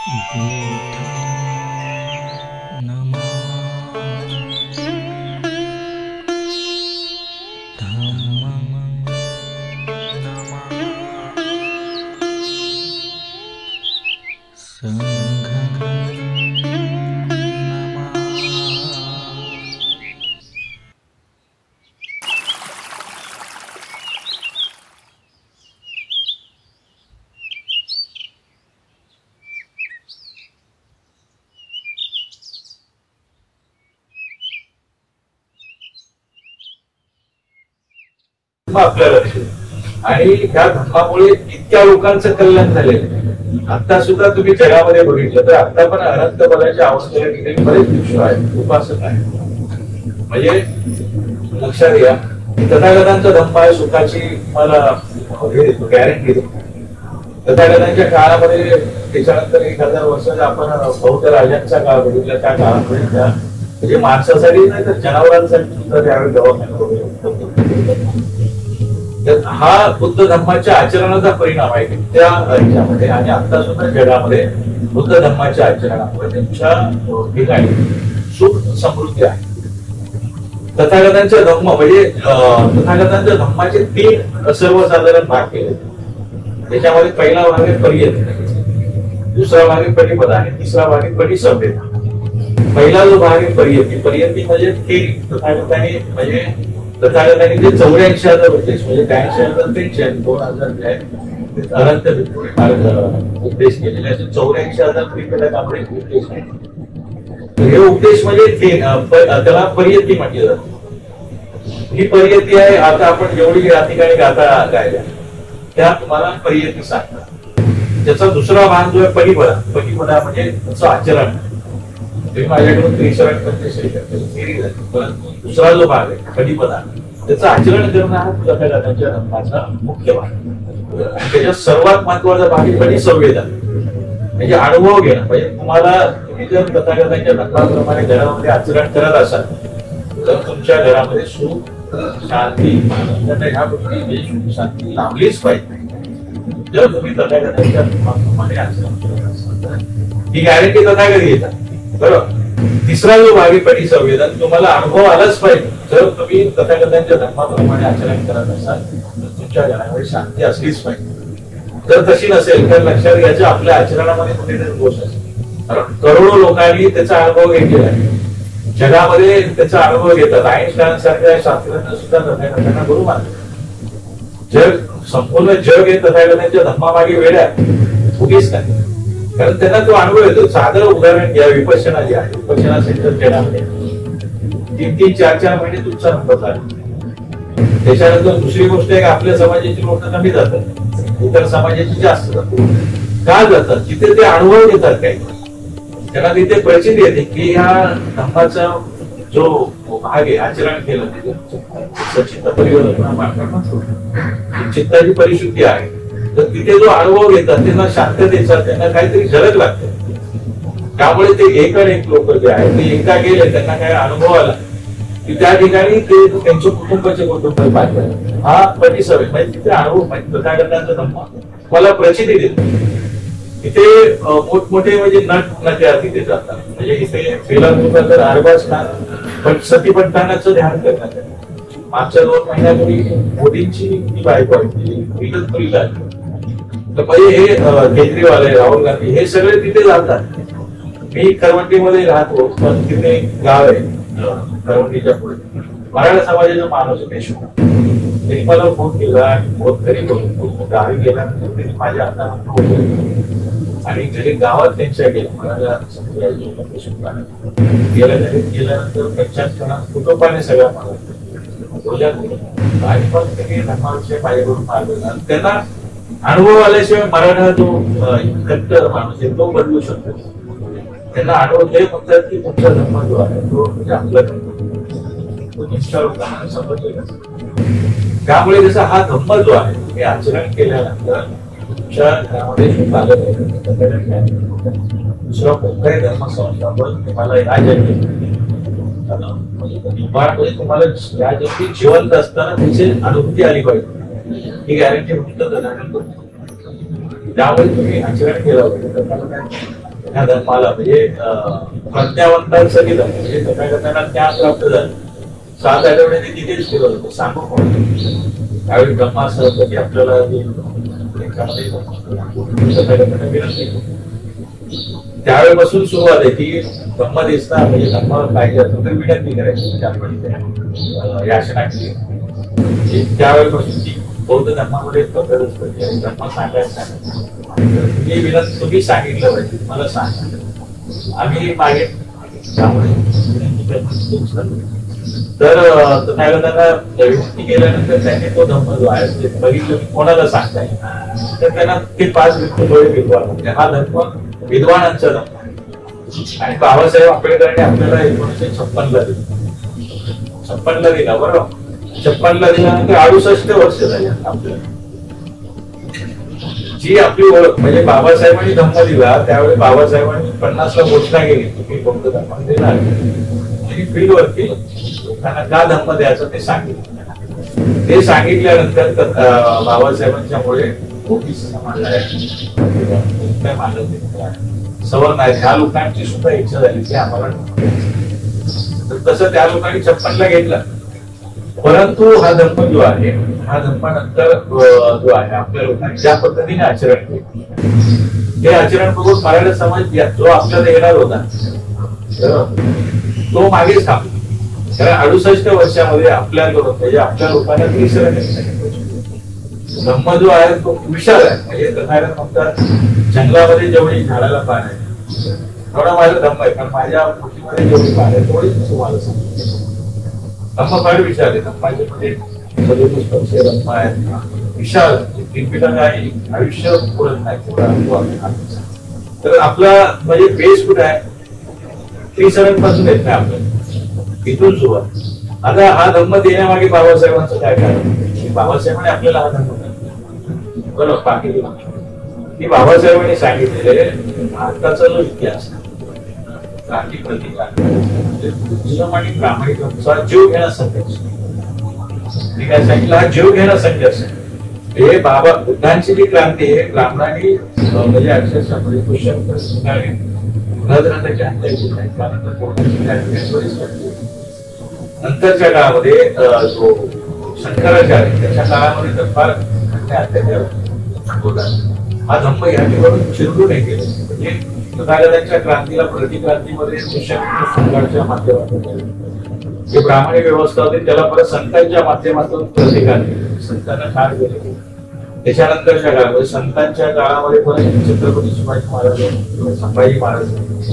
बुद्धाय नमः। धम्माय नमः। संघाय नमः। आपल्याला दिसेल आणि त्या धर्मामुळे इतक्या लोकांचं कल्याण झालेलं आहे. आता सुद्धा तुम्ही जगामध्ये बघितलं तर आता पण अनंत बलाच्या अवस्थेला गेलेले बरेच भिक्षू आहेत, उपासक आहेत. म्हणजे लक्षात घ्या, तथागतांचा धर्म आहे सुखाची मला गॅरंटी देतो. तथागतांच्या काळामध्ये त्याच्यानंतर 1000 वर्षाचा आपण बौद्ध राजांचा काळ बघितला. त्या काळामध्ये त्या म्हणजे माणसासाठी नाही तर जनावरांसाठी सुद्धा त्यावेळी दवाखाना तर हा बुद्ध धर्माच्या आचरणाचा परिणाम आहे त्या ह्याच्यामध्ये. आणि आता सुद्धा जगामध्ये बुद्ध धर्माच्या आचरणामुळे त्यांच्या ठिकाणी सुख समृद्धी आहे. तथागतांचा धर्म म्हणजे तथागतांच्या धर्माचे 3 सर्वसाधारण भाग केले. त्याच्यामध्ये पहिला भाग आहे परियती, दुसरा भाग आहे परिपदा आणि तिसरा भाग आहे परिसंवेदा. पहिला जो भाग आहे परियती म्हणजे तथागतांनी म्हणजे तथागतांनी जे 84,000 उपदेश म्हणजे 83,000 ते 2000 अनंत उपदेश केलेले असे 84,000 त्रिपिटकामध्ये उपदेश आहेत. हे उपदेश म्हणजे त्याला परियती म्हटले जाते. ही परियती आहे. आता आपण जेवढी या ठिकाणी गाथा गायल्या त्या तुम्हाला परियती सांगतात. त्याचा दुसरा भाग जो आहे परिपदा म्हणजे त्याचं आचरण. तुम्ही माझ्याकडून 63 दुसरा जो भाग आहे परिपदा त्याचं आचरण करणं हा तथागतांच्या धर्माचा मुख्य भाग. त्याच्यात सर्वात महत्वाचा भाग आहे परिसंवेदा म्हणजे अनुभव घेणं. म्हणजे तुम्ही जर तथागतांच्या धर्माप्रमाणे घरामध्ये आचरण करत असाल तर तुमच्या घरामध्ये सुख शांती ह्या गोष्टी सुख शांती लाभलीच पाहिजे. जर तुम्ही तथागतांच्या धर्माप्रमाणे आचरण करत असाल तर ही गॅरंटी तथागत घेतात. बरोबर. तिसरा जो भाग आहे परिसंवेदन तुम्हाला अनुभव आलाच पाहिजे. जर तुम्ही तथागतांच्या धर्माप्रमाणे आचरण करत असाल तर तुमच्या घरामध्ये शांती असलीच पाहिजे. जर तशी नसेल तर लक्षात घ्यायचं आपल्या आचरणामध्ये कुठेतरी दोष असेल. कारण करोडो लोकांनी त्याचा अनुभव घेतलेला आहे. जगामध्ये त्याचा अनुभव घेतात. आईन्स्टाईन सारख्या शास्त्रज्ञ सुद्धा तथागतांना गुरु मानतात. जग संपूर्ण जग हे तथागतांच्या धर्मामागे वेड्या उगीच नाही. कारण त्यांना तो अनुभव येतो. साधं उदाहरण घ्या, विपश्यना जी आहे विपश्यना सेंटर जगामध्ये 3-3, 4-4 महिने तुमचा नंबर लागतो. त्याच्यानंतर दुसरी गोष्ट आहे आपल्या समाजाची लोक कमी जातात, इतर समाजाची जास्त जातात. का जातात? जिथे ते अनुभव घेतात काही त्यांना तिथे प्रचिती येते की ह्या धर्माचा जो भाग आहे आचरण केलं चित्त परिवर्तन चित्ताची परिशुद्धी आहे. तर तिथे जो अनुभव घेतात त्यांना शांततेचा त्यांना काहीतरी झलक लागते. त्यामुळे ते एक लोक जे आहेत ते एकदा गेले त्यांना काय अनुभव आला की त्या ठिकाणी ते त्यांच्या कुटुंबाचे कुटुंब पाहिजे. हा परिसर म्हणजे तिथे अनुभव माहिती तथागतांचा धर्म मला प्रचिती देतो. इथे मोठमोठे म्हणजे नट्या तिथे जातात. म्हणजे इथे पहिला तर अरबाज पण सतीपंथानाचं ध्यान करण्यात आहे. मागच्या 2 महिन्यापूर्वी मोदींची ती बायको आहे तर पहिले हे केजरीवाल आहे, राहुल गांधी हे सगळे तिथे जातात. मी करवंटीमध्ये राहतो पण तिथे गाव आहे करवंटीच्या पुढे मराठा समाजाचा माणूस देशमुख. त्यांनी मला फोन केला आणि फोन तरी गावी गेल्यानंतर त्यांनी माझ्या हातावर आणि घरी गावात त्यांच्या गेल्या गेल्यानंतर त्यांच्या कुटुंबाने सगळ्या मला आणि मग त्यांनी धर्माविषयी माझ्याकडून मार्ग त्यांना अनुभव आल्याशिवाय मराठा जो कट्टर माणूस आहे तो बदलू शकतो. त्यांना अनुभव ते म्हणतात की तुमचा धर्म जो आहे तो म्हणजे आपला तो निष्ठा लोकांना समजलेला. त्यामुळे जसा हा धर्म जो आहे हे आचरण केल्यानंतर तुमच्या घरामध्ये सुख आलं नाही. दुसरा कोणताही धर्म संस्थापन तुम्हाला या जन्मी तुम्हाला या जन्मी जिवंत असताना त्याची अनुभूती आली पाहिजे. ही गॅरंटी फक्त त्यामुळे तुम्ही आचरण केलं पाहिजे. ह्या धर्माला म्हणजे प्रज्ञावंतांचं केलं म्हणजे तथागतांना ज्ञान प्राप्त झालं. 7 आठवडे ते तिथेच केलं होतं. सांगू कोण त्यावेळी ब्रह्मा सरस्वती आपल्याला त्यावेळेपासून सुरुवात आहे की ब्रह्म दिसता म्हणजे धर्म पाहिजे असं तर विनंती करायची म्हणजे आपण याचना केली. त्यावेळेपासून ती बौद्ध धर्मामध्ये पद्धत असते धर्म सांगायचा तुम्ही विनंती तुम्ही सांगितलं पाहिजे मला सांग आम्ही मागे तर तथागतांना विनंती केल्यानंतर त्यांनी तो धर्म जो आहे बघितलं की कोणाला सांगता येईल तर त्यांना ते 5 विद्वान म्हणजे हा धर्म विद्वानांचा धर्म आणि बाबासाहेब आंबेडकरांनी आपल्याला 1956ला दिला 56ला दिला बरोबर 56ला दिल्यानंतर 68 वर्ष झाली आपल्याला जी आपली ओळख म्हणजे बाबासाहेबांनी धम्म दिला त्यावेळी बाबासाहेबांनी 50ला घोषणा केली की बौद्ध धर्म देणार फील्ड वर केलं लोकांना का धम्म द्यायचं ते सांगितलं. ते सांगितल्यानंतर बाबासाहेबांच्यामुळे ओबीसी समाज आहे मानत सवर्ण आहेत ह्या लोकांची सुद्धा इच्छा झाली की आम्हाला तसं त्या लोकांनी 56ला घेतला. परंतु हा धर्म जो आहे हा धर्मानंतर जो आहे आपल्या लोकांनी ज्या पद्धतीने आचरण केलं ते आचरण बघून मराठा समाज जो आपल्याला येणार होता तो मागेच थांबला. कारण 68 वर्षामध्ये आपल्या लोकांना त्रिशरण धम्म जो आहे तो विशाल आहे म्हणजे तथागत म्हणतात जंगलामध्ये जेवढी झाडाला पान आहे तेवढा माझा धम्म आहे कारण माझ्या मुठीमध्ये जेवढी पान आहे तेवढीच तुम्हाला सांगतो. धम्म फार विशाल आहे धम्माच्यामध्ये धम्म आहे विशाल त्रिपिटक आहे आयुष्य पुरत नाही. तर आपला म्हणजे बेस कुठे आहे त्रिशरण पासून येत नाही आपल्याला इथून सुरुवात. आता हा धम्म देण्यामागे बाबासाहेबांचं काय कारण बाबासाहेबांनी आपल्याला हा धम्म बरोबर पाठी दिला की बाबासाहेबांनी सांगितलेले भारताचा जो इतिहास क्रांती प्रतिकार आणि प्रामाणिकांचा जीव घेणं संघर्ष मी काय सांगितलं हा जीव घेणं संघर्ष हे बाबा बुद्धांची जी क्रांती आहे ब्राह्मणांनी म्हणजे अक्षरशः म्हणजे पुष्कळ नंतरच्या काळामध्ये जो शंकराचार्य त्याच्या काळामध्ये तर फार हा धम्म याच्यावरून चिरडून केलं म्हणजे तथागतांच्या क्रांतीला प्रतिक्रांतीमध्ये संघाच्या माध्यमातून जे ब्राह्मणी व्यवस्था होती त्याला परत संतांच्या माध्यमातून प्रतिकार केले. संतांना ठार केले. त्याच्यानंतरच्या काळामध्ये संतांच्या काळामध्ये परत छत्रपती शिवाजी महाराज संभाजी महाराज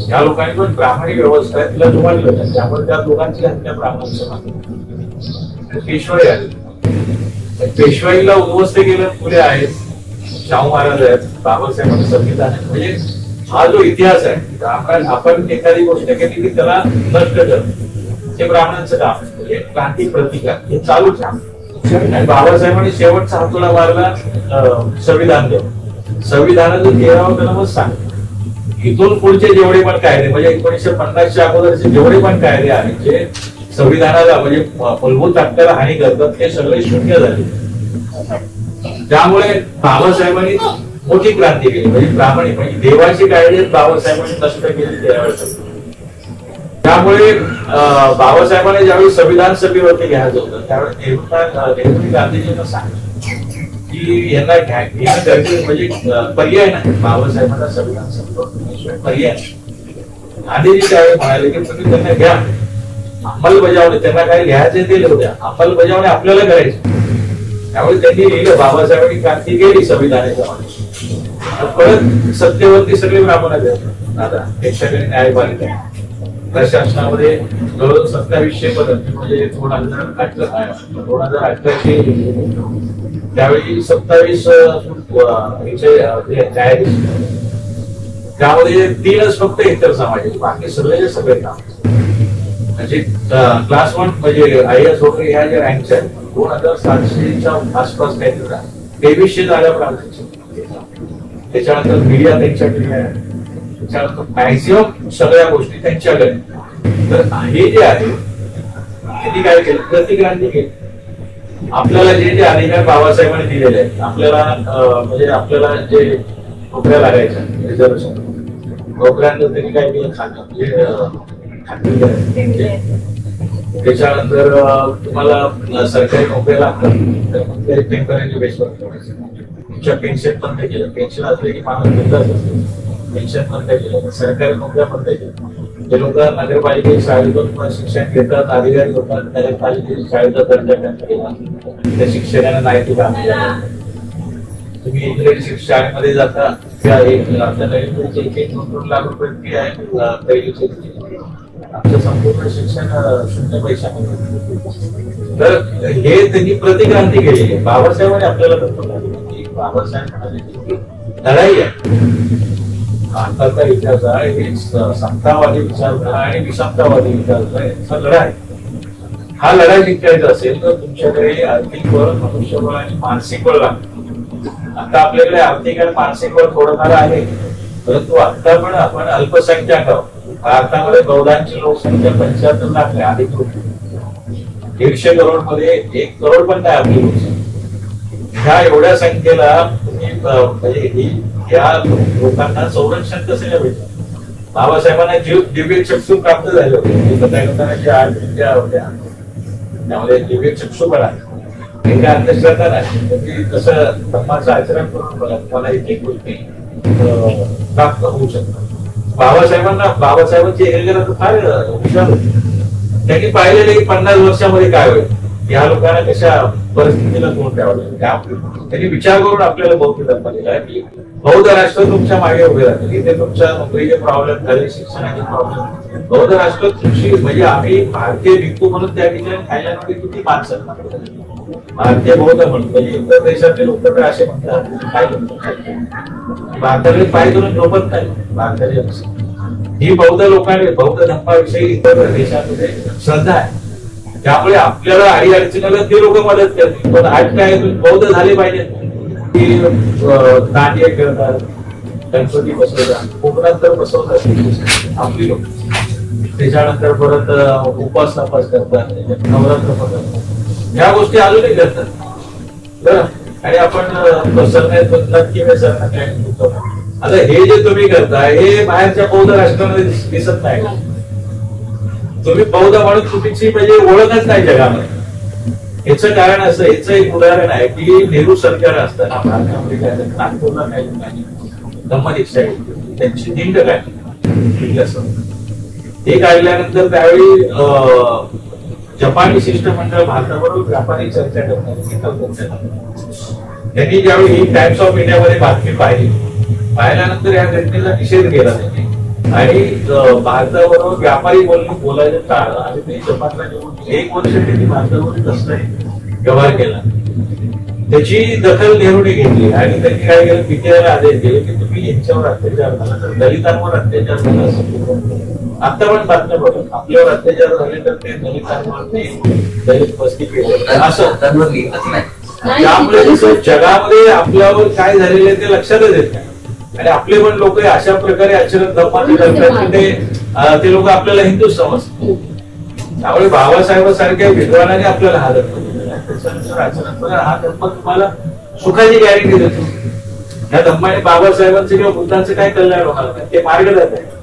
या लोकांनी पण ब्राह्मणी व्यवस्था आहे तिला जुमानलं त्यामुळे त्या लोकांची हत्या ब्राह्मणांच्या पेशवाई आली. पेशवाईला उद्ध्वस्त केलं पुढे आहेत शाहू महाराज आहेत बाबासाहेबांचं संविधान आहे म्हणजे हा जो इतिहास आहे आपण एखादी गोष्ट केली की त्याला नष्ट करणं हे ब्राह्मणांचं काम म्हणजे क्रांती प्रतिकार हे चालूच आहे. आणि बाबासाहेबांनी शेवटचा हातोला मारला संविधान देऊन संविधानाचं 13वं कलमच सांग इथून पुढचे जेवढे पण कायदे म्हणजे 1950च्या अगोदरचे जेवढे पण कायदे आहेत जे संविधानाला म्हणजे मूलभूत हक्काला हानी करतात हे सगळे शून्य झाले. त्यामुळे बाबासाहेबांनी मोठी क्रांती केली म्हणजे प्रामाणिक म्हणजे देवाची कायदे बाबासाहेबांनी नष्ट केली त्यावेळेस. त्यामुळे बाबासाहेबांनी ज्यावेळी संविधान सभेवरती घ्यायचं होतं त्यावेळी नेहरू गांधीजींना सांगितलं की यांना घेणं गरजेचं म्हणजे पर्याय नाही बाबासाहेबांना संविधान सभेवर पर्याय नाही. गांधीजी त्यावेळी म्हणाले की तुम्ही त्यांना घ्या अंमलबजावणी त्यांना काय घ्यायचे ते लिहू द्या अंमलबजावणी आपल्याला करायची. त्यामुळे त्यांनी लिहिलं बाबासाहेबांनी क्रांती केली संविधानाच्या परत सत्तेवरती सगळे ब्राह्मण आता देशाकडे न्यायपालिका प्रशासनामध्ये जवळजवळ 2700 पद म्हणजे 2018चे त्यावेळी 27 न्यायाधीश त्यामध्ये 3च फक्त इतर समाजाचे बाकी सगळे सगळे काम म्हणजे क्लास 1 म्हणजे IAS वगैरे ह्या ज्या रँक्स आहेत 2700च्या आसपास काही 2300 झाल्या ब्राह्मणांच्या. त्याच्यानंतर मीडिया त्यांच्याकडे आहे त्याच्यानंतर मॅक्झिमम सगळ्या गोष्टी त्यांच्याकडे. तर हे जे आहे त्यांनी काय केलं प्रतिक्रांती केली. आपल्याला जे जे अधिकार बाबासाहेबांनी दिलेले आहेत आपल्याला म्हणजे आपल्याला जे नोकऱ्या लागायच्या रिझर्वेशन नोकऱ्यांना त्यांनी काय केलं खात्री त्याच्यानंतर तुम्हाला सरकारी नोकऱ्या लागतात तर मग ते टेम्पररी बेसवर तुमच्या पेन्शन बंद केलं. पेन्शन असले की माणूस मिळतच असते, पेन्शन बंद केलं. सरकारी नोकऱ्या बंद केल्या. जे लोक नगरपालिकेच्या शाळेतून शिक्षण घेतात, अधिकारी होतात, नगरपालिकेच्या शाळेचा दर्जा त्यांना केला, त्या शिक्षकांना नाही दिला. तुम्ही इंग्रजी शाळेमध्ये जाता त्या एक आपल्याला एक 2 लाख रुपये फी आहे पहिलीची. आमचं संपूर्ण शिक्षण 0 पैशामध्ये. तर हे त्यांनी प्रतिक्रांती केली. बाबासाहेबांनी आपल्याला की बाबासाहेब म्हणाले लढाई आहे भारताचा इतिहास आहे, हे समतावादी विचारधारा आणि विषमतावादी विचारधारा यांचा लढा आहे. हा लढा जिंकायचा असेल तर तुमच्याकडे आर्थिक बळ, मनुष्यबळ आणि मानसिक बळ लागतं. आता आपल्याकडे आर्थिक आणि मानसिक बळ थोडंफार आहे, परंतु आता पण आपण अल्पसंख्याक आहोत. भारतामध्ये बौद्धांची लोकसंख्या 75 लाख आहे, अधिक 150 करोड मध्ये 1 करोड पण नाही आपली लोकसंख्या. ह्या एवढ्या संख्येला तुम्ही म्हणजे या लोकांना संरक्षण कसं नाही भेटलं. बाबासाहेबांना दिव्य चक्षु प्राप्त झाले होते, ज्या 8 विद्या होत्या त्यामध्ये दिव्य चक्षु पण आहे. हे काय अंधश्रद्धा नाही, तसं धर्माचं आचरण करून मला एक गोष्टी प्राप्त होऊ शकतात. बाबासाहेबांची एकेकाला तर फार हुशार होती. त्यांनी पाहिलेले 50 वर्षामध्ये काय होईल, या लोकांना कशा परिस्थितीला तोंड द्यावं लागेल. त्यांनी विचार करून आपल्याला बौद्ध धर्म दिला आहे की बौद्ध राष्ट्र तुमच्या मागे उभे राहतील. इथे तुमच्या नोकरीचे प्रॉब्लेम झाले, शिक्षणाचे प्रॉब्लेम, बौद्ध राष्ट्र तुमची म्हणजे आम्ही भारतीय भिक्खू म्हणून त्या ठिकाणी थायलंडमध्ये किती माणसं भारतीय बौद्ध म्हणून म्हणजे इतर देशातले लोक तर असे म्हणतात काय भारताकडे पाय धरून झोपत नाही. भारताचे ही बौद्ध लोकांनी बौद्ध धर्माविषयी इतर देशांमध्ये श्रद्धा आहे, त्यामुळे आपल्याला अडीअडचणीला ते लोक मदत करतील. पण आज काय बौद्ध झाले पाहिजे की दांडिया खेळतात, गणपती बसवतात, कोकणात तर बसवतात आपली लोक. त्याच्यानंतर परत उपास तपास करतात, नवरात्र करतात, ह्या गोष्टी अजूनही करतात. आणि आपण सरण्यात किंवा सरण्यात आता हे जे तुम्ही करताय हे बाहेरच्या बौद्ध राष्ट्रामध्ये दिसत नाही. तुम्ही बौद्ध म्हणून चुकीची म्हणजे ओळखच नाही जगामध्ये. याचं कारण असं, याचं एक उदाहरण आहे की नेहरू सरकार असताना भारतामध्ये काय नागपूरला काही लोकांनी धम्मदीक्षा घेतली, त्यांची दिंड काढली. हे काढल्यानंतर त्यावेळी जपानी शिष्टमंडळ भारताबरोबर व्यापारी चर्चा करणार. त्यांनी ज्यावेळी ही टाइम्स ऑफ इंडियामध्ये बातमी पाहिल्यानंतर या घटनेचा निषेध केला त्यांनी आणि भारताबरोबर व्यापारी बोलायचं टाळलं आणि ते जपानला घेऊन 1 वर्ष त्यांनी भारताबरोबर कसलाही व्यवहार केला. त्याची दखल नेहरूने घेतली आणि त्यांनी काय केलं, पीटीआयला आदेश दिले की तुम्ही यांच्यावर अत्याचार झाला तर दलितांवर अत्याचार झाला असं आता पण बातम्या बघत आपल्यावर अत्याचार झाले तर ते दलितांवर दलित वस्ती केली असं त्यामुळे जगामध्ये आपल्यावर काय झालेलं आहे ते लक्षातच येत नाही. आणि आपले पण लोक अशा प्रकारे आचरण धर्माचे करतात की ते लोक आपल्याला हिंदू समजतात. त्यामुळे बाबासाहेबांसारख्या विद्वानाने आपल्याला हा धर्म दिलेला आहे. त्याच्यानुसार आचरण करा. हा धर्म तुम्हाला सुखाची गॅरंटी देतो. या धर्माने बाबासाहेबांचं किंवा बुद्धांचं काय कल्याण होणार नाही, ते मार्गदर्शक आहे.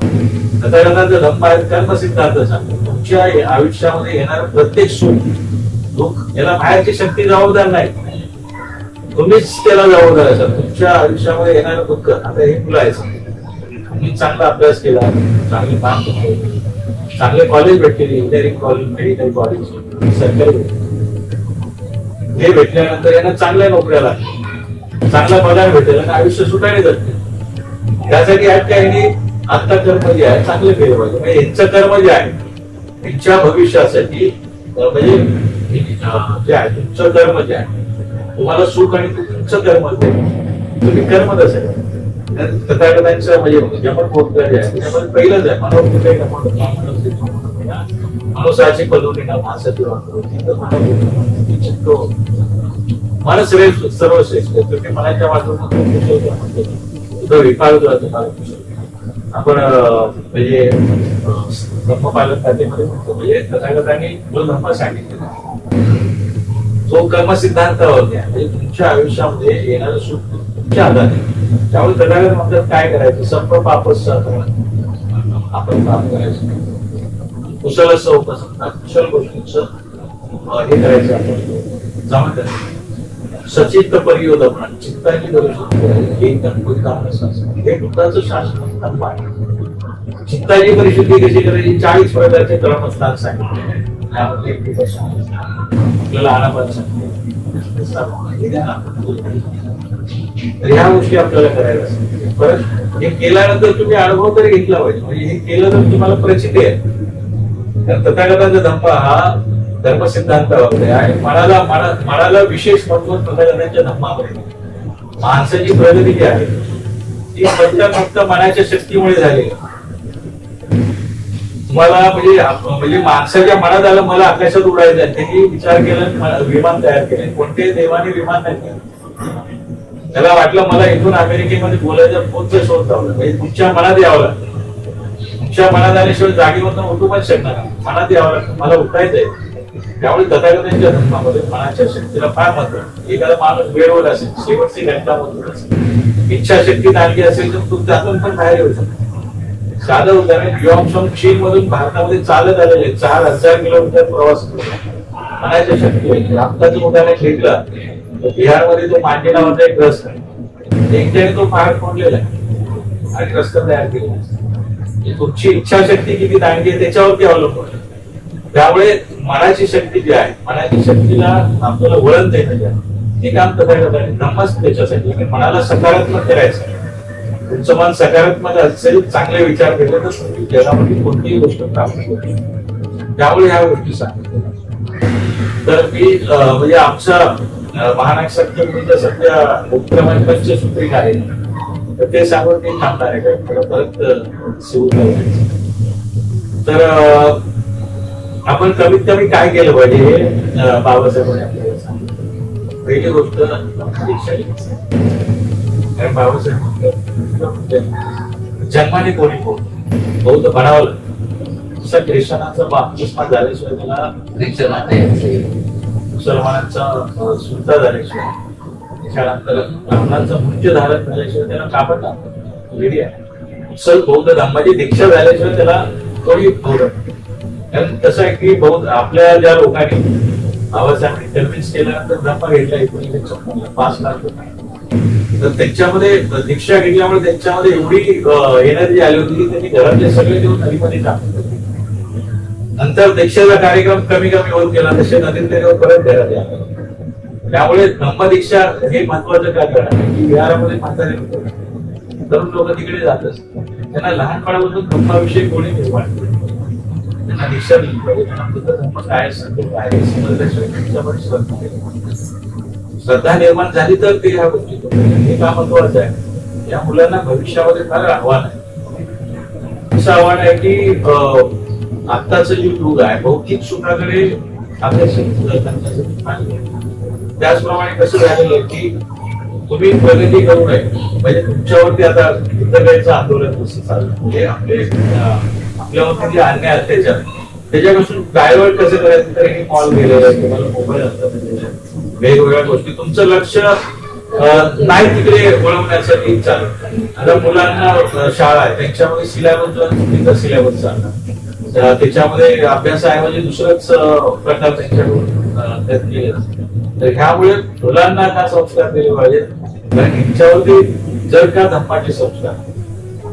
तथागतांचा धर्म आहे कर्म सिद्धांत सांगतो. तुमच्या आयुष्यामध्ये येणारं प्रत्येक सुख दुःख याला बाहेरची शक्ती जबाबदार नाही, तुम्हीच त्याला जबाबदार असाल. तुमच्या आयुष्यामध्ये येणारं दुःख आता हे तुला आहे. तुम्ही चांगला अभ्यास केला, चांगले काम केले, चांगले कॉलेज भेटले, इंजिनिअरिंग कॉलेज, मेडिकल कॉलेज, सरकारी हे भेटल्यानंतर यांना चांगल्या नोकऱ्या लागतील, चांगला पगार भेटेल आणि आयुष्य सुटाने जाते. त्यासाठी आज काही आता कर्म जे आहे चांगले केलं पाहिजे. म्हणजे यांचं कर्म जे आहे त्यांच्या भविष्यासाठी म्हणजे जे आहे तुमचं कर्म जे आहे तुम्हाला सुख आणि तुमचं कर्म तुम्ही कर्म कसं तथागतांचं म्हणजे जमन पोटकर जे आहे त्यामध्ये पहिलंच आहे मनोसाची पदोनीना भासती मन श्रेष्ठ सर्वश्रेष्ठ. तुम्ही मनाच्या वाटून विकाळ आपण म्हणजे ब्रह्मपालन खात्यामध्ये म्हणजे तथागतांनी मूळ धर्म सांगितले जो कर्म सिद्धांतावर म्हणजे तुमच्या आयुष्यामध्ये येणारं सुख त्यामुळे तथागत म्हणतात काय करायचं, संप पापस आपण काम करायचं, कुशल उपसंता कुशल गोष्टींचं हे करायचं आपण जमा करायचं, सचित्त परियोधन चित्ताची गरज हे काम नसतं, हे बुद्धाचं शासन आहे. चित्ताची परिशुद्धी कशी करायची, 40 प्रकारचे कर्मस्थान सांगितले आपल्याला आणापासून सांगितले. तर ह्या गोष्टी आपल्याला करायला असतात. परत हे केल्यानंतर तुम्ही अनुभव तरी घेतला पाहिजे, म्हणजे हे केलं तर तुम्हाला प्रचिती आहे. तर तथागताचा धम्म हा धर्मसिद्धांत आहे आणि मनाला विशेष महत्व तथागतांच्या धम्मामध्ये. माणसाची प्रगती जी आहे ती फक्त मनाच्या शक्तीमुळे झाली. तुम्हाला म्हणजे माणसाच्या मनात आलं मला आकाशात उडायचं आहे, त्यांनी विचार केला, विमान तयार केले. कोणत्याही देवाने विमान नाही केलं. त्याला वाटलं मला इथून अमेरिकेमध्ये बोलायचं फोनचा शोध लावला, म्हणजे तुमच्या मनात यावं लागतं. तुमच्या मनात आल्याशिवाय जागेवरनं उठू पण शकणार नाही, मनात यावं लागतं, मला उठायचंय. त्यामुळे तथागतांच्या धर्मामध्ये मनाच्या शक्तीला फार महत्व आहे. एखादा माणूस वेळवर असेल, शेवटची घटना मधून असेल, इच्छाशक्ती चांगली असेल तर तू त्यातून पण बाहेर येऊ शकतो. साधं उदाहरण, युआंग चीन मधून भारतामध्ये चालत आलेले 4000 किलोमीटर प्रवास करून मनाच्या शक्ती. आत्ताचं उदाहरण घेतलं तर बिहारमध्ये तो मांडे नावाचा एक रस्ता आहे, एकट्याने तो पहाड फोडलेला आहे आणि रस्ता तयार केलेला. तुमची इच्छाशक्ती किती चांगली आहे त्याच्यावरती अवलंबून. त्यामुळे मनाची शक्ती जी आहे, मनाची शक्तीला आपल्याला वळण देणं हे काम तथागतांनी धम्मच त्याच्यासाठी. मनाला सकारात्मक करायचं. तुमचं मन सकारात्मक असेल, चांगले विचार केले तर तुम्ही जगामध्ये कोणतीही गोष्ट प्राप्त करू शकता. त्यामुळे ह्या गोष्टी सांगितल्या. तर मी म्हणजे आमच्या महानागसंख्येच्या सध्या उपक्रमांची पंचसूत्रिका आहे, तर ते सांगून मी थांबणार आहे काय परत सुरू करायचं. तर आपण कमीत कमी काय केलं पाहिजे हे बाबासाहेबांनी आपल्याला सांगितलं. पहिली गोष्ट दीक्षा घ्यायची. कारण बाबासाहेब जन्माने कोणी बौद्ध बनावं लागतं. जसा ख्रिश्चनाचा बाप्तिस्मा झाल्याशिवाय त्याला मुसलमानांचा सुद्धा झाल्याशिवाय, त्याच्यानंतर ब्राह्मणांचा मृत्यू धारण झाल्याशिवाय त्याला कापड रेडी आहे. सर बौद्ध धर्माची दीक्षा झाल्याशिवाय त्याला कोणी बौद्ध. कारण कसं आहे की बौद्ध आपल्या ज्या लोकांनी बाबासाहेबांनी कन्व्हिन्स केल्यानंतर धर्म घेतला 1956 5 लाख लोक, तर त्यांच्यामध्ये दीक्षा घेतल्यामुळे त्यांच्यामध्ये एवढी एनर्जी आली होती की त्यांनी घरातले सगळे देऊन नदीमध्ये टाकले. नंतर दीक्षेचा कार्यक्रम कमी होत गेला, तसे नदीत देऊन परत घरात आले. त्यामुळे धम्मदीक्षा हे महत्वाचं कारण आहे की बिहारामध्ये म्हातारे तरुण लोक तिकडे जात असतात. त्यांना लहानपणापासून धम्माविषयी कोणी निर्माण केलं, त्यांना दीक्षा दिली पाहिजे. धम्म काय श्रद्धा निर्माण झाली तर ते ह्या गोष्टी हे काम महत्वाचं आहे. या मुलांना भविष्यामध्ये फार आव्हान आहे. असं आव्हान आहे की आत्ताच जे युग आहे भौतिक सुखाकडे त्याचप्रमाणे कसं झालेलं आहे की तुम्ही प्रगती करू नये, म्हणजे तुमच्यावरती आता युद्धगायचं आंदोलन कसं चाललं, म्हणजे आपल्यावरती जे अन्याय अत्याचार त्याच्यापासून डायव्हर्ट कसं करायचं. तर हे मॉल गेलेलं आहे, तुम्हाला मोबाईल असतात, वेगवेगळ्या गोष्टी तुमचं लक्ष नाही तिकडे वळवण्यासाठी चालू. आता मुलांना शाळा आहे त्यांच्यामध्ये सिलेबस सिलेबस चालणार, त्याच्यामध्ये अभ्यासाऐवजी दुसरंच प्रकार त्यांच्याकडून केले. तर ह्यामुळे मुलांना का संस्कार दिले पाहिजे, कारण ह्यांच्यावरती जर का धम्माचे संस्कार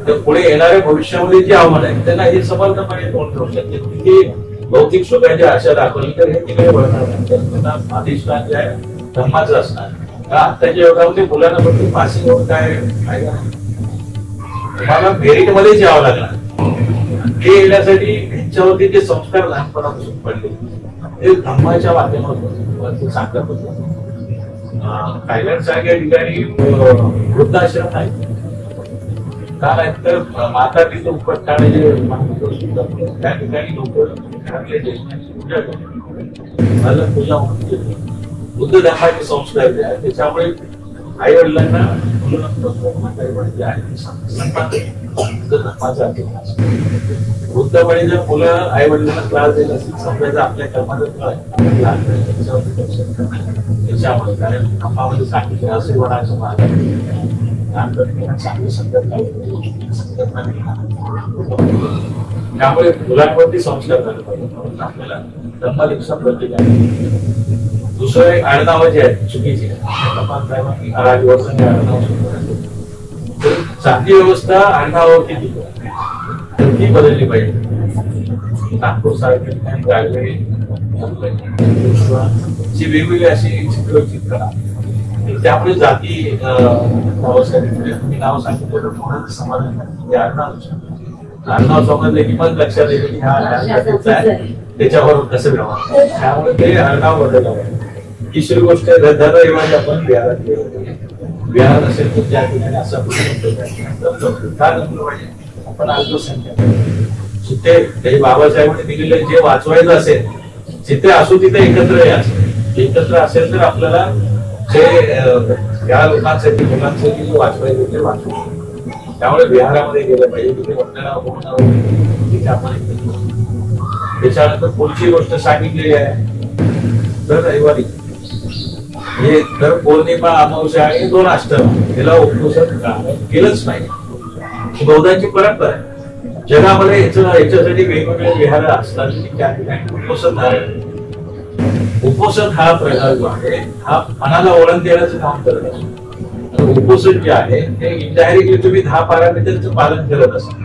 तर पुढे येणाऱ्या भविष्यामध्ये जे आव्हान आहे त्यांना हे समर्थपणे तोंड देऊ शकते. की भौतिक सुखाची आशा दाखवली तर हे तिकडे वळणार नाही, त्यांना अधिष्ठान जे आहे धम्माचं असणार. आत्ताच्या युगामध्ये मुलांना फक्त पासिंग होऊन काय तुम्हाला मेरिट मध्येच यावं लागणार. हे येण्यासाठी ह्यांच्यावरती जे संस्कार लहानपणापासून पडले ते धम्माच्या माध्यमातून सांगत होते. थायलंड सारख्या ठिकाणी वृद्धाश्रम नाही, का नाही तर माता पिता उपटणारे जे त्या ठिकाणी लोक घरातले ज्येष्ठांची पूजा करतात, पूजा होऊन बुद्ध धर्माचे संस्कार जे आहेत त्याच्यामुळे आई वडिलांना मुलं वृद्धपणे आहे वृद्धपणे जर मुलं आई वडिलांना त्रास देत असतील समजायचं आपल्या कर्माचं त्याच्यामुळे कारण धर्मामध्ये सांगितलं असे वडाचं चांगली संगत त्यामुळे मुलांवरती संस्कार झाले पाहिजे आपल्याला धर्मदीक्षा प्रत्येक आहे. दुसरं एक आडनाव जे आहेत चुकीचे चांगली व्यवस्था आडनावावरती ती बदलली पाहिजे. नागपूर सारखे जी वेगवेगळी अशी चित्रचित्र त्यामुळे जाती नाव सांगितलं समाधान आडनाव समजले की मग लक्षात येईल की हा त्याच्यावर कसं व्यवहार त्यामुळे ते आडनाव बदललं पाहिजे. तिसरी गोष्ट दररविवारी आपण बिहारात गेलो बिहार असेल तर त्या ठिकाणी असं का जमलं पाहिजे आपण अल्पसंख्याक जिथे बाबासाहेबांनी दिलेले जे वाचवायचं असेल जिथे असू तिथे एकत्र यायचं एकत्र असेल तर आपल्याला जे या लोकांसाठी मुलांसाठी जे वाचवायचं ते वाचवू त्यामुळे बिहारामध्ये गेलं पाहिजे तिथे आपल्याला तिथे आपण त्याच्यानंतर पुढची गोष्ट सांगितलेली आहे दर रविवारी हे दर पौर्णिमा अमावस्या आणि 2 अष्टमी याला उपवासन केलंच नाही बौद्धांची परंपरा आहे. जगामध्ये याच्यासाठी वेगवेगळे विहार असतात त्या ठिकाणी उपोषण हा प्रकार जो आहे हा मनाला वळण देण्याचं काम करत असतो. उपोषण जे आहे ते इनडायरेक्टली तुम्ही 10 पॅरामीटरचं पालन करत असता.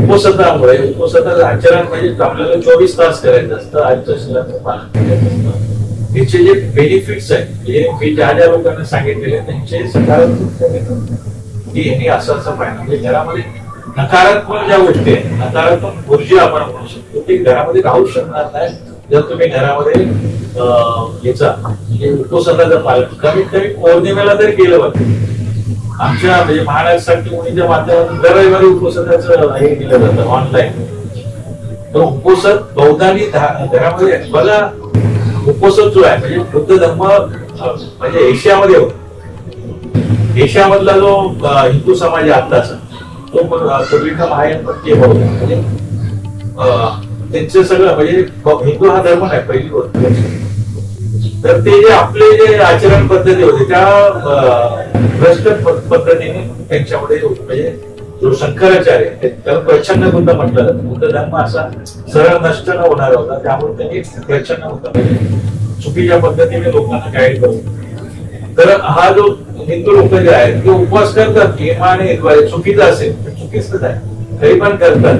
उपोषणामुळे उपोषणाचं आचरण म्हणजे आपल्याला 24 तास करायचं असतं आचरणाचं पालन करायचं असतं. त्याचे जे बेनिफिट्स आहेत म्हणजे मी ज्या लोकांना सांगितलेले त्यांचे सकारात्मक की यांनी असं पाहिजे म्हणजे घरामध्ये नकारात्मक ज्या गोष्टी आहेत नकारात्मक ऊर्जा आपण म्हणू शकतो ती घरामध्ये राहू शकणार नाही जर तुम्ही घरामध्ये याचा म्हणजे उपोषणाचं पालन कमीत कमी पौर्णिमेला तरी केलं पाहिजे. आमच्या म्हणजे महाराष्ट्र मुलीच्या माध्यमातून दर रविवारी उपोषणाचं हे केलं जातं ऑनलाईन. तर उपोषण बौद्धांनी घरामध्ये बघा उपोषण जो आहे म्हणजे बुद्ध धर्म म्हणजे एशियामधला जो हिंदू समाज आहे आत्ताचा तो पूर्वीचा महायान पण म्हणजे त्यांचं सगळं म्हणजे हिंदू हा धर्म नाही पहिली गोष्ट. तर ते जे आपले जे आचरण पद्धती होते त्या भ्रष्ट पद्धतीने त्यांच्यामध्ये म्हणजे जो शंकराचार्य त्याला प्रच्छन्न बुद्ध म्हटलं जातं. बुद्ध धर्म असा सरळ नष्ट न होणार होता त्यामुळे त्यांनी प्रच्छन्न बुद्ध म्हणजे चुकीच्या पद्धतीने लोकांना गाईड करतो. तर हा जो हिंदू लोक जे आहेत ते उपवास करतात इमाने चुकीचं असेल तर चुकीचंच आहे तरी पण करतात.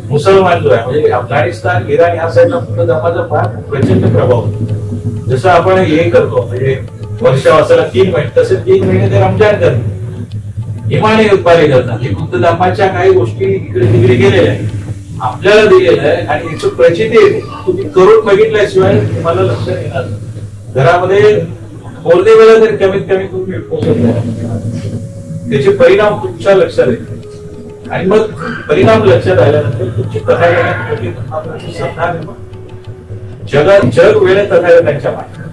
मुसलमान जो आहे म्हणजे अफगाणिस्तान इराण या साईडला बुद्ध धर्माचा फार प्रचंड प्रभाव होतो. जसं आपण हे करतो म्हणजे वर्षावासाला 3 महिने तसे 3 महिने ते रमजान करतात इमाने उत्पादे करतात. हे बुद्ध धर्माच्या काही गोष्टी इकडे तिकडे गेलेल्या आहेत आपल्याला दिलेलं आहे आणि याची प्रचिती येते तुम्ही करून बघितल्याशिवाय तुम्हाला लक्षात येणार. घरामध्ये पौर्णिमेला तरी कमीत कमी तुम्ही पोहोचत त्याचे परिणाम तुमच्या लक्षात येते आणि मग परिणाम लक्षात आल्यानंतर तुमची तथागतांची श्रद्धा जग वेळ तथागतांच्या मागे.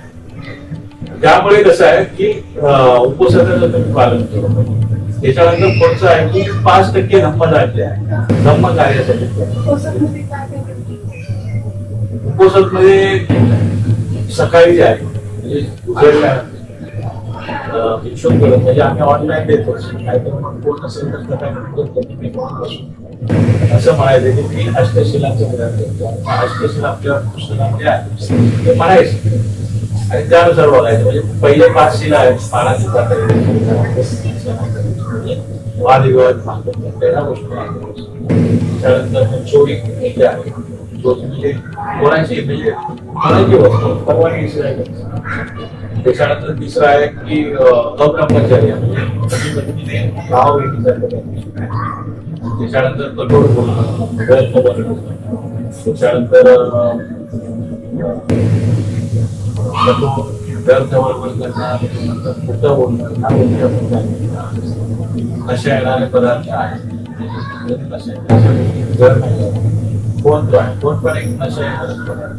त्यामुळे कसं आहे की उपवासाचं तुम्ही पालन केलं. त्याच्यानंतर पुढचं आहे की 5% धम्म जाणले आहे धम्म कार्यासाठी. उपवासात मध्ये सकाळी जे आहे म्हणजे आम्ही ऑनलाईन देतो कोण असेल तर असं म्हणायचं की 3 अष्टशिलांचं अष्टशिला आपल्या पुस्तकामध्ये आहे ते म्हणायचं आणि त्यानुसार बघायचं म्हणजे पहिले 5 शिला आहेत पाण्याची वादविवाद त्यानंतर चोरी आहे म्हणजे कोणाची म्हणजे कोणाची वस्तू परवानगी त्याच्यानंतर तिसरं आहे की अब्रह्मचर्य म्हणजे भाव त्याच्यानंतर कठोर बोलणं त्याच्यानंतर खोटं बोलणं नशा येणारे पदार्थ आहेत कोण पण एक नशा येणारे पदार्थ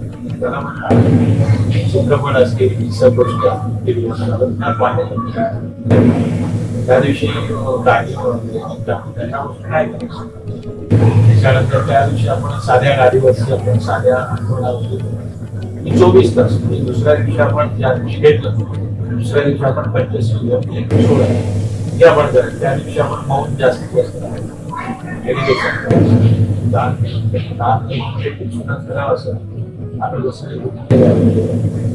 चित्रपट असतील ही सब गोष्टी त्या दिवशी काय त्याच्यानंतर त्या दिवशी आपण साध्या गाडीवरती आपण साध्या 24 तास दुसऱ्या दिवशी आपण ज्या दिवशी घेतलं दुसऱ्या दिवशी आपण 25 सोडा हे आपण करायचं. त्या दिवशी आपण मौन जास्तीत जास्त करावं असं आपण जसं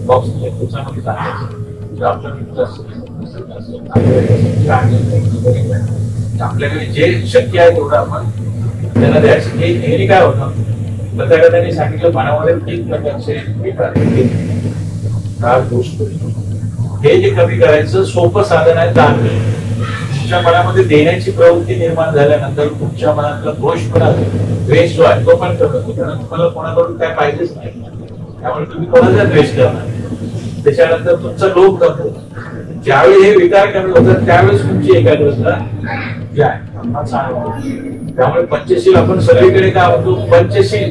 बॉक्स त्याच्यामध्ये टाकायचं आपल्याकडे जे शक्य आहे तेवढं आपण त्यांना द्यायचं. हे काय होतं प्रत्येकाने त्यांनी सांगितलं मनामध्ये 3 प्रकारचे हे जे कमी करायचं सोपं साधन आहे दान. तुमच्या मनामध्ये देण्याची प्रवृत्ती निर्माण झाल्यानंतर तुमच्या मनातला दोषपणा द्वेष जो आहे तो पण कमी होतो. कारण तुम्हाला कोणाकडून काय पाहिजेच नाही त्यामुळे तुम्ही कोणाचा द्वेष करणार. त्याच्यानंतर तुमचा लोभ कमी होतो. ज्यावेळी हे विकार कमी होतात त्यावेळेस तुमची एकाग्रता जी आहे त्यामुळे पंचशील आपण सगळीकडे काय म्हणतो पंचशील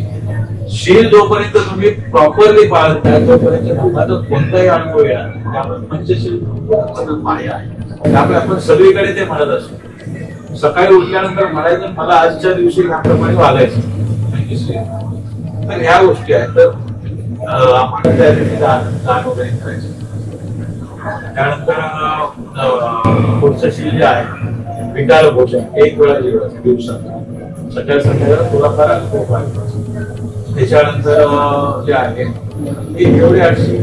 शील जोपर्यंत तुम्ही प्रॉपरली पाळताय तोपर्यंत तुम्हाला कोणताही अनुभव येणार. त्यामुळे पंचशील माया आहे त्यामुळे आपण सगळीकडे ते म्हणत असतो. सकाळी उठल्यानंतर म्हणायचं मला आजच्या दिवशी ह्याप्रमाणे वागायचं. तर ह्या गोष्टी आहेत तर आपण त्या दान वगैरे करायचं. त्यानंतर पुढचं शील जे आहे विकार भोजन 1 वेळा जेवायचं दिवसात सकाळ संध्याकाळ थोडाफार अनुभव पाहिजे. त्याच्यानंतर जे आहे एवढे 800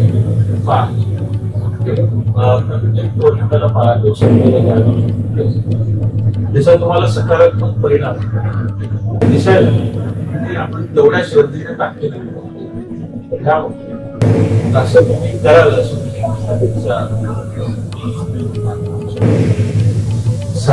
त्याचा तुम्हाला सकारात्मक परिणाम दिसायला आपण तेवढ्या श्रद्धेने टाकले असं तुम्ही कराल. असं